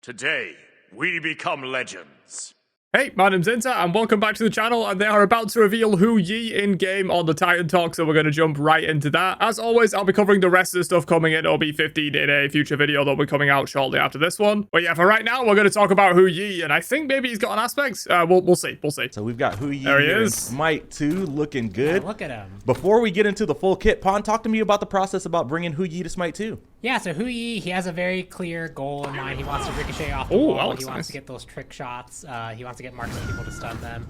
Today, we become legends. Hey, my name's Inter, and welcome back to the channel, and they are about to reveal Hou Yi in-game on the Titan Talk, so we're going to jump right into that. As always, I'll be covering the rest of the stuff coming in. It'll be 15 in a future video that'll be coming out shortly after this one. But yeah, for right now, we're going to talk about Hou Yi, and I think maybe he's got an aspect. We'll see. So we've got Hou Yi there he here in is. Smite 2, looking good. Yeah, look at him. Before we get into the full kit, Pon, talk to me about the process about bringing Hou Yi to Smite 2. Yeah, so Hou Yi, he has a very clear goal in mind. He wants to ricochet off the wall. He wants to get those trick shots. He wants to get marks on people to stun them.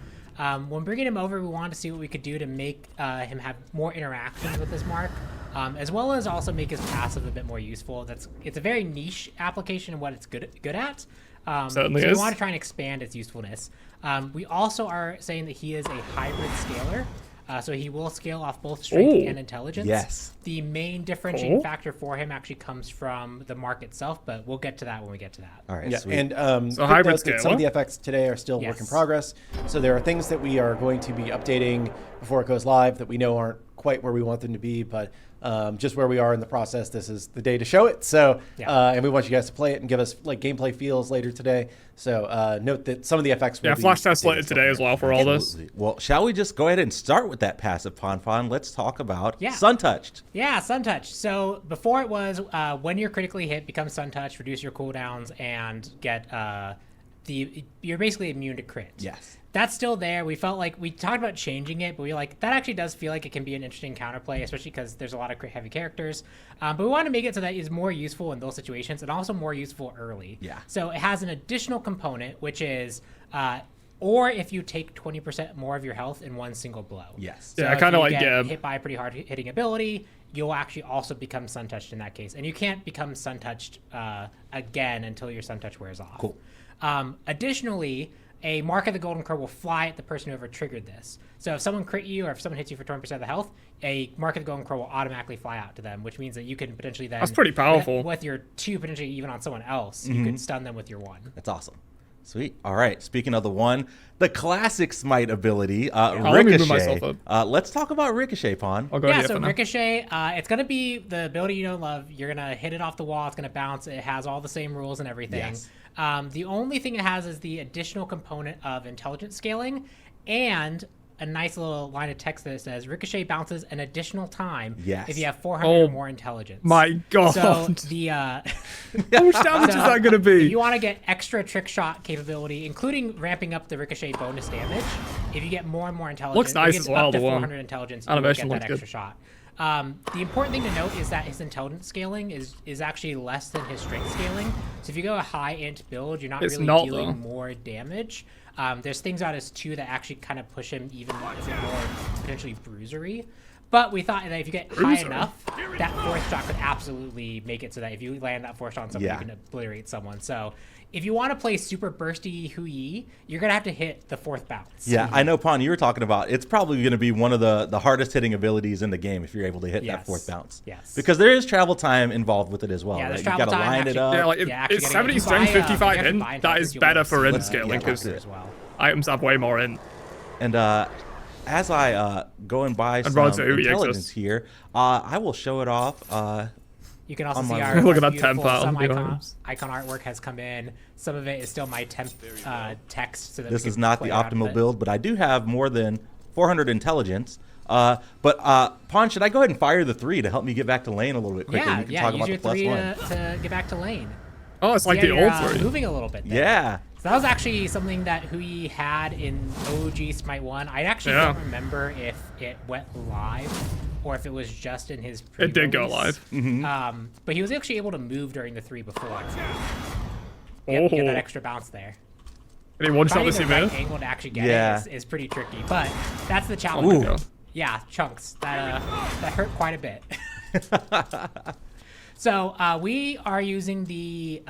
When bringing him over, we wanted to see what we could do to make him have more interactions with this mark, as well as also make his passive a bit more useful. It's a very niche application of what it's good at. Certainly so is. we want to try and expand its usefulness. We also are saying that he is a hybrid scaler. So he will scale off both strength and intelligence. Yes. The main differentiating factor for him actually comes from the mark itself, but we'll get to that when we get to that. All right, Yeah, sweet. and So hybrid some of scaler? the effects today are still work in Yes. progress. So there are things that we are going to be updating before it goes live that we know aren't quite where we want them to be, but just where we are in the process, this is the day to show it. So, and we want you guys to play it and give us like gameplay feels later today. So note that some of the effects will be Flash test later today as well for all this. Absolutely. Well, shall we just go ahead and start with that passive, Pon? Let's talk about Sun Touched. Yeah, Sun Touch. So before it was when you're critically hit, become Sun Touch, reduce your cooldowns, and get you're basically immune to crit. Yes. That's still there. We felt like we talked about changing it, but we were like, that actually does feel like it can be an interesting counterplay, especially because there's a lot of crit heavy characters. But we want to make it so that it's more useful in those situations and also more useful early. Yeah. So it has an additional component, which is, or if you take 20% more of your health in one single blow. Yes. So Yeah, I if kinda you like, get hit by a pretty hard hitting ability, you'll actually also become Sun Touched in that case. And you can't become Sun Touched again until your Sun Touch wears off. Cool. Additionally, a mark of the golden crow will fly at the person who ever triggered this. So if someone crit you or if someone hits you for 20% of the health, a mark of the golden crow will automatically fly out to them, which means that you can potentially then... That's pretty powerful. With your 2, potentially even on someone else, you could stun them with your 1. That's awesome. Sweet. All right. Speaking of the 1, the classic Smite ability, Let me move myself Ricochet. up. Let's talk about Ricochet, Pon. I'll go Yeah, here so for now. Ricochet, it's going to be the ability you don't love. You're going to hit it off the wall. It's going to bounce. It has all the same rules and everything. Yes. The only thing it has is the additional component of intelligence scaling and a nice little line of text that says Ricochet bounces an additional time if you have 400 or more intelligence. My God. So the How much damage is that going to if be? you want to get extra trick shot capability, including ramping up the Ricochet bonus damage, if you get more and more intelligence, Looks nice it as gets well, up to the one. 400 intelligence, you will Animation get looks that good. extra shot. The important thing to note is that his intelligence scaling is actually less than his strength scaling. So if you go a high int build, you're not really dealing more damage. There's things about his 2 that actually kind of push him even more potentially bruisery. But we thought that if you get high enough, that 4th shot could absolutely make it so that if you land that 4th shot on someone, you can obliterate someone. So if you want to play super bursty Hou Yi, you're going to have to hit the 4th bounce. Yeah, I know, Pon, you were talking about it's probably going to be one of the hardest hitting abilities in the game if you're able to hit that 4th bounce. Yes. Because there is travel time involved with it as well, Yeah, right? there's You travel got to time, line it up. Yeah, like it's 70 strength, 55 in. That is better for in scaling because items have way more in. And as I go and buy some intelligence here, I will show it off. You can also on see my our Look at that beautiful 10 some pound icon artwork has come in. Some of it is still my temp text. So that This we is can not the play around with optimal it. build, but I do have more than 400 intelligence. But Pon, should I go ahead and fire the 3 to help me get back to lane a little bit quicker? Yeah, You can talk use about your the plus 3 1. to get back to lane. Oh, it's like Yeah, the you're, old 3. moving a little bit there. Yeah. So that was actually something that Hou Yi had in OG Smite 1. I actually don't remember if it went live or if it was just in his pre-release. It did go live. But he was actually able to move during the 3 before. Yep, get that extra bounce there. Any one-shot this Finding the event? right angle to actually get it is pretty tricky, but that's the Oh challenge. my God. Yeah, chunks. That hurt quite a bit. So we are using the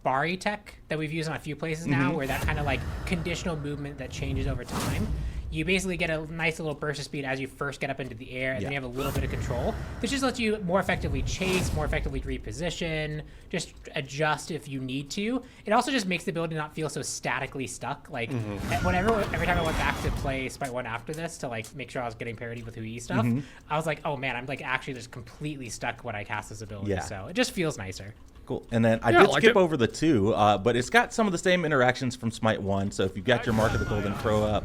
Bari tech that we've used on a few places now, where that kind of like conditional movement that changes over time. you basically get a nice little burst of speed as you first get up into the air, and then you have a little bit of control. This just lets you more effectively chase, more effectively reposition, just adjust if you need to. It also just makes the ability not feel so statically stuck. Like every time I went back to play Smite 1 after this to like make sure I was getting parity with Hou Yi stuff, I was like, oh man, I'm like actually just completely stuck when I cast this ability. So it just feels nicer. Cool. And then I did skip over the 2, but it's got some of the same interactions from Smite 1. So if you've got your Mark of the Golden Crow up,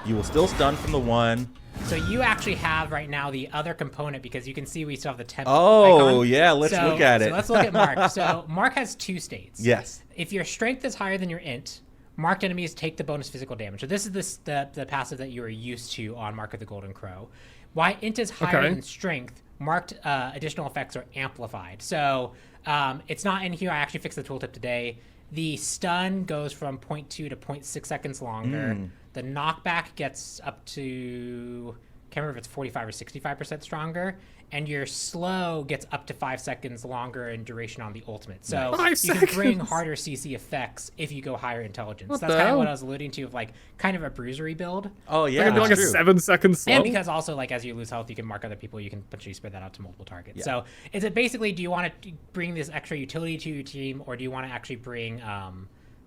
you will still stun from the 1. So you actually have right now the other component, because you can see we still have the temp icon. Yeah, let's look at it. So let's look at Mark. So Mark has 2 states. Yes. If your strength is higher than your int, marked enemies take the bonus physical damage. So this is the passive that you are used to on Mark of the Golden Crow. Why int is higher than strength, marked additional effects are amplified. So it's not in here. I actually fixed the tooltip today. The stun goes from 0.2 to 0.6 seconds longer. The knockback gets up to, can't remember if it's 45 or 65% stronger. And your slow gets up to 5 seconds longer in duration on the ultimate. So you can bring harder CC effects if you go higher intelligence. That's kind of what I was alluding to, of like kind of a bruisery build. Oh yeah, like, like a 7-second slow. And because also like as you lose health, you can mark other people. You can potentially spread that out to multiple targets. So is it basically, do you want to bring this extra utility to your team, or do you want to actually bring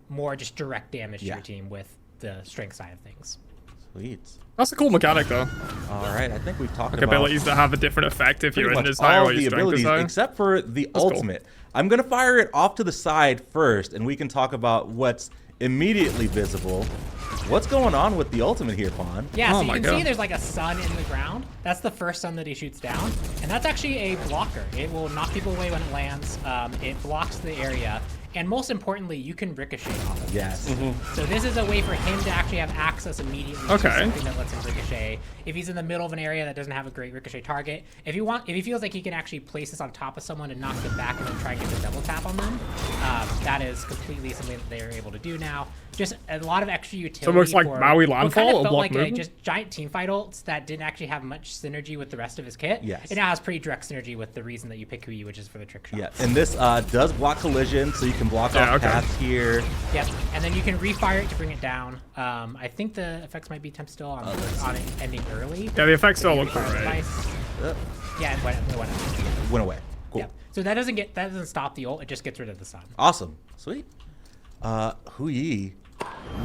more just direct damage to your team with the strength side of things? Sweet. That's a cool mechanic, though. All right, I think we've talked about abilities that have a different effect if your int is all higher or the your strength abilities is higher. except for the ultimate. I'm gonna fire it off to the side first, and we can talk about what's immediately visible. What's going on with the ultimate here, Pawn? Yeah, so you can see there's like a sun in the ground. That's the first sun that he shoots down, and that's actually a blocker. It will knock people away when it lands. It blocks the area. And most importantly, you can ricochet off of this. So this is a way for him to actually have access immediately to something that lets him ricochet. If he's in the middle of an area that doesn't have a great ricochet target, if he feels like he can actually place this on top of someone and knock them back and then try and get the double tap on them, that is completely something that they're able to do now. Just a lot of extra utility. So it looks like Maui Landfall, what kind of felt block like just giant team fight ults that didn't actually have much synergy with the rest of his kit. Yes. It now has pretty direct synergy with the reason that you pick Hou Yi, which is for the trick shot. Yeah, and this does block collision, so you can block off paths here. Yep, and then you can refire it to bring it down. I think the effects might be temp still on it ending early. Yeah, the effects don't look great. Yeah, it went away. Cool. Yeah. So that doesn't stop the ult. It just gets rid of the sun. Awesome. Sweet. Hou Yi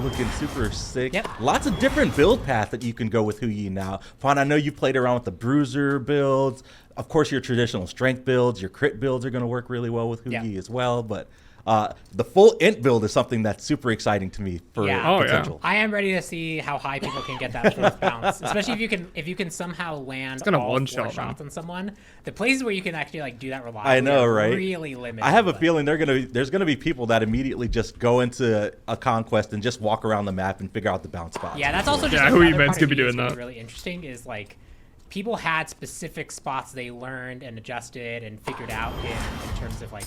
looking super sick. Yep. Lots of different build paths that you can go with Hou Yi now. Fawn, I know you played around with the bruiser builds. Of course, your traditional strength builds, your crit builds are going to work really well with Hou Yi as well. But the full int build is something that's super exciting to me for potential. I am ready to see how high people can get that first bounce, especially if you can somehow land all 4 shots on someone. The places where you can actually like do that reliably, I know, right? Really limited. I have a feeling there's gonna be people that immediately just go into a conquest and just walk around the map and figure out the bounce spots. Yeah, that's also just Hou Yi Men's could be doing that. Really interesting is like people had specific spots they learned and adjusted and figured out in terms of like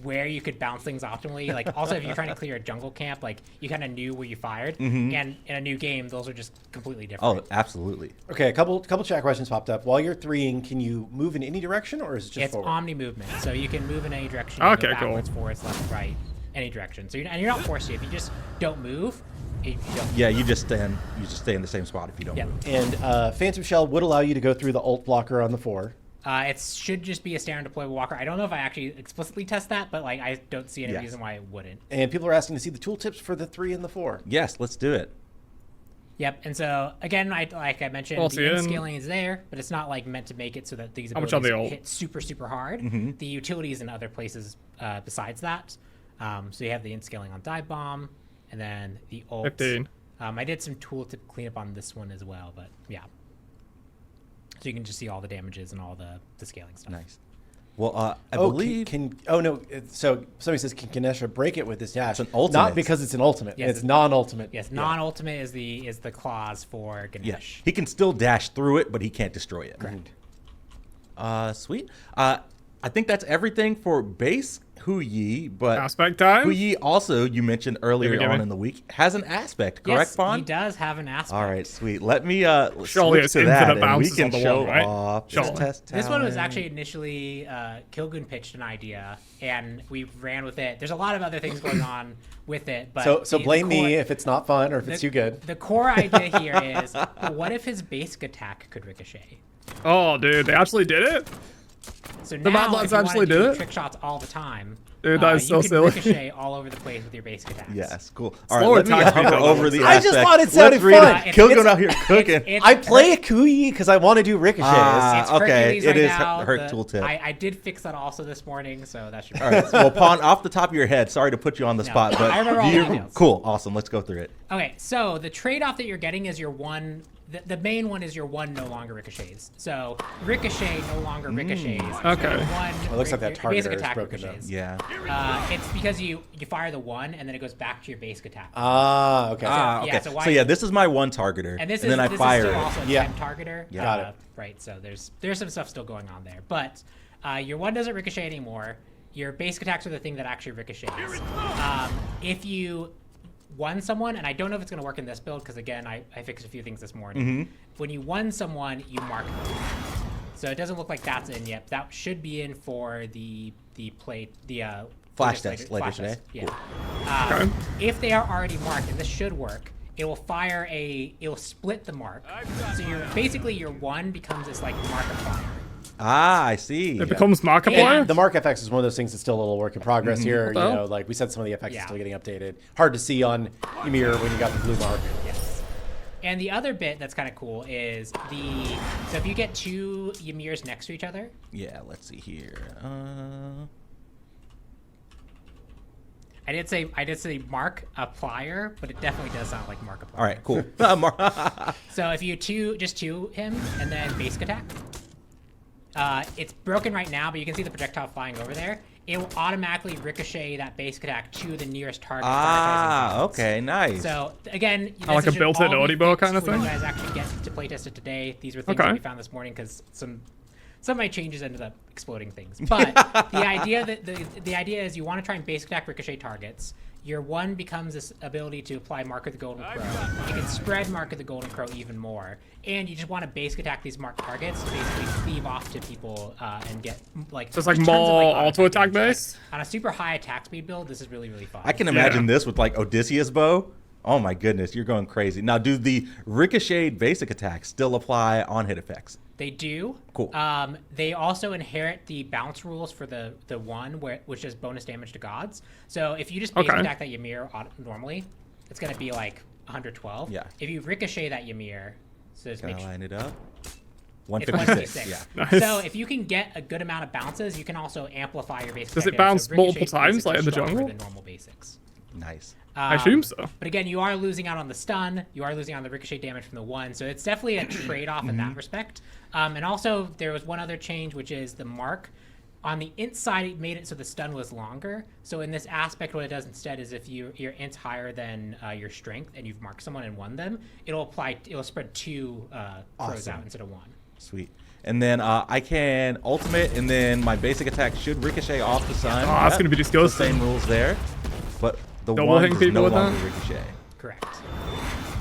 where you could bounce things optimally. Like also if you're trying to clear a jungle camp, like you kind of knew where you fired. And in a new game, those are just completely different. Oh, absolutely. Okay, a couple chat questions popped up. While you're threeing, can you move in any direction, or is it just forward? It's omni movement, so you can move in any direction. You Okay, go backwards, forwards, left, right, any direction. So you're not forced to. If you just don't move, you don't. Yeah, you just stay in the same spot if you don't move. And Phantom Shell would allow you to go through the ult blocker on the 4. It should just be a standard deployable walker. I don't know if I actually explicitly test that, but like I don't see any reason why it wouldn't. And people are asking to see the tooltips for the 3 and the 4. Yes, let's do it. Yep, and so again, like I mentioned, the end scaling is there, but it's not like meant to make it so that these abilities hit super hard. The utilities in other places besides that. So you have the end scaling on dive bomb, and then the ult. 15. I did some tooltip cleanup on this one as well, but yeah. So you can just see all the damages and all the scaling stuff. Nice. Well, I believe... So somebody says, can Ganesha break it with this dash? It's an ultimate. Not because it's an ultimate. Yes, it's non-ultimate. Yes, non-ultimate is the clause for Ganesh. Yeah. He can still dash through it, but he can't destroy it. Correct. Sweet. I I think that's everything for base Hou Yi, but aspect time. Hou Yi also, you mentioned earlier on in the week, has an aspect, correct, Fawn? He does have an aspect. All right, sweet. Let me surely switch to that, and we can show one, right? off Sure. test This one was actually initially Kilgun pitched an idea, and we ran with it. There's a lot of other things going on with it, but so blame me if it's not fun or if it's too good. The core idea here is, what if his basic attack could ricochet? Oh, dude, they actually did it? So The now, Mad Lads if you actually want to did do it? trick shots all the time, Dude, that is so you can silly. ricochet all over the place with your basic attacks. Yes, cool. All Slower right, let me attack speed hover though. over the I just aspect. thought it sounded Let's read fun. it. Kilgun out here cooking. I play a Hou Yi because I want to do ricochets. It's Okay, Hercules it right is now. Herc tooltip. I did fix that also this morning, so that should be All right, well, Pawn, off the top of your head, sorry to put you on the spot, but I remember all the details. Cool, awesome. Let's go through it. Okay, so the trade-off that you're getting is your one. The main one is your one no longer ricochets. So ricochet no longer ricochets. Okay. Your one, It looks like that your basic targeter is attack broken up. ricochets. Yeah. It's because you fire the one and then it goes back to your basic attack. Okay. Okay. yeah, So yeah, this is my one targeter, and this then I is fire still it. also a Yeah. 10 targeter. Got it. Right. So there's some stuff still going on there, but your one doesn't ricochet anymore. Your basic attacks are the thing that actually ricochets. If you won someone, and I don't know if it's going to work in this build because again I fixed a few things this morning. When you won someone, you mark them. So it doesn't look like that's in yet. That should be in for the Flash test later today. Yeah. If they are already marked, and this should work, it will it'll split the mark. So basically your one becomes this like markiplier. Ah, I see. It becomes Markiplier? The Mark FX is one of those things that's still a little work in progress here. the You hell? know, like we said, some of the effects Yeah. are still getting updated. Hard to see on Ymir when you got the blue mark. Yes. And the other bit that's kind of cool is so if you get two Ymirs next to each other. Yeah, let's see here. I did say mark applier, but it definitely does sound like markiplier. All right, cool. So if you just two him and then basic attack, it's broken right now, but you can see the projectile flying over there. It will automatically ricochet that basic attack to the nearest target. Ah, okay, nice. So again, this like a should built-in all be Audible fixed kind of when thing? You guys actually get to playtest it today. These were things Okay. that we found this morning because some of my changes ended up exploding things. But the idea is you want to try and basic attack ricochet targets. Your one becomes this ability to apply Mark of the Golden Crow. You can spread Mark of the Golden Crow even more. And you just want to basic attack these marked targets to basically cleave off to people and get like... So it's like tons of, more auto attack damage. based? On a super high attack speed build, this is really, really fun. I can imagine this with like Odysseus bow. Oh my goodness, you're going crazy. Now, do the ricocheted basic attacks still apply on hit effects? They do. Cool. They also inherit the bounce rules for the one which is bonus damage to gods. So if you just basic attack that Ymir normally, it's gonna be like 112. Yeah. If you ricochet that Ymir, so just make Gotta sure line it up. it's 156. 156. Yeah. Nice. So if you can get a good amount of bounces, you can also amplify your basic. Does it attack damage. bounce So ricochet multiple is times, like in the stronger jungle? than normal basics. Nice. I assume so. But again, you are losing out on the stun. You are losing on the ricochet damage from the one. So it's definitely a trade-off in that respect. And also, there was one other change, which is the mark. On the int side, it made it so the stun was longer. So in this aspect, what it does instead is if your int's higher than your strength and you've marked someone and won them, it'll spread two crows out instead of one. Sweet. And then I can ultimate, and then my basic attack should ricochet off the sun. Oh, that's gonna be disgusting. Same rules there, but the Double one hitting is people no with longer that? ricochet. Correct.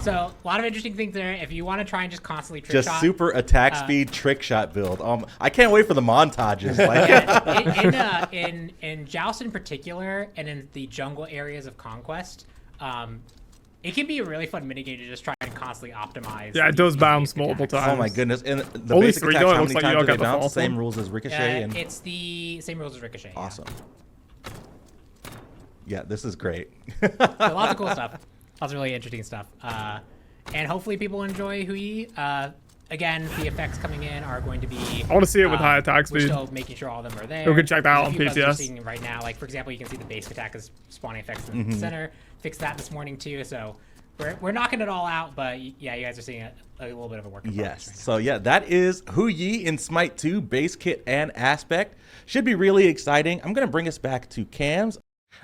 So a lot of interesting things there. If you want to try and just constantly trick Just shot, super attack speed trick shot build. I can't wait for the montages. Like, in Joust in particular, and in the jungle areas of Conquest, it can be a really fun minigame to just try and constantly optimize. Yeah, it does the bounce basic multiple attacks. times. oh my goodness! And the Only basic three, attacks, though. It how looks many like you times do don't they get the bounce? fourth Same one. rules as ricochet. And It's the same rules as Ricochet. Yeah. awesome. Yeah, this is great. So lots of cool stuff. Lots of really interesting stuff. And hopefully people enjoy Hou Yi. Again, the effects coming in are going to be... I want to see it with high attack We're speed. still making sure all of them are there. We can check that out There's a on few bugs we're PCS. seeing right now. Like, for example, you can see the basic attack is spawning effects in the center. Fixed that this morning, too. So we're knocking it all out. But, yeah, you guys are seeing a little bit of a work in progress Yes. right now. So yeah, that is Hou Yi in Smite 2 base kit and aspect. Should be really exciting. I'm gonna bring us back to cams.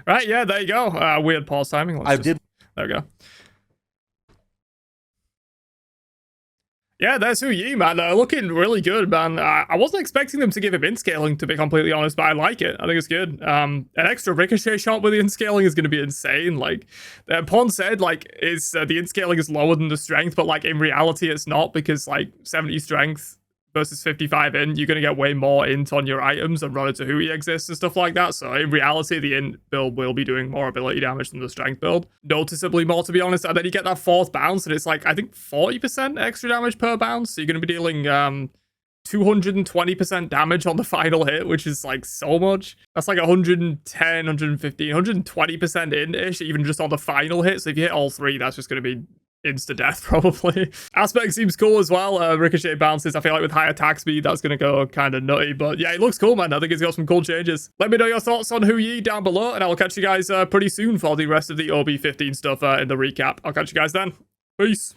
Right, yeah, there you go. Weird pause timing. There we go. Yeah, there's Hou Yi, man. Looking really good, man. I wasn't expecting them to give him in-scaling, to be completely honest, but I like it. I think it's good. An extra ricochet shot with the in-scaling is going to be insane. Like, Pon said, like, the in-scaling is lower than the strength, but, like, in reality, it's not, because, like, 70 strength versus 55 int, you're going to get way more int on your items and run into Hou Yi exists and stuff like that. So in reality, the int build will be doing more ability damage than the strength build. Noticeably more, to be honest. And then you get that 4th bounce, and it's like, I think 40% extra damage per bounce. So you're going to be dealing 220% damage on the final hit, which is like so much. That's like 110, 115, 120% int-ish, even just on the final hit. So if you hit all 3, that's just going to be insta-death, probably. Aspect seems cool as well. Ricochet bounces, I feel like with high attack speed, that's going to go kind of nutty. But yeah, it looks cool, man. I think it's got some cool changes. Let me know your thoughts on Hou Yi down below, and I will catch you guys pretty soon for the rest of the OB15 stuff in the recap. I'll catch you guys then. Peace.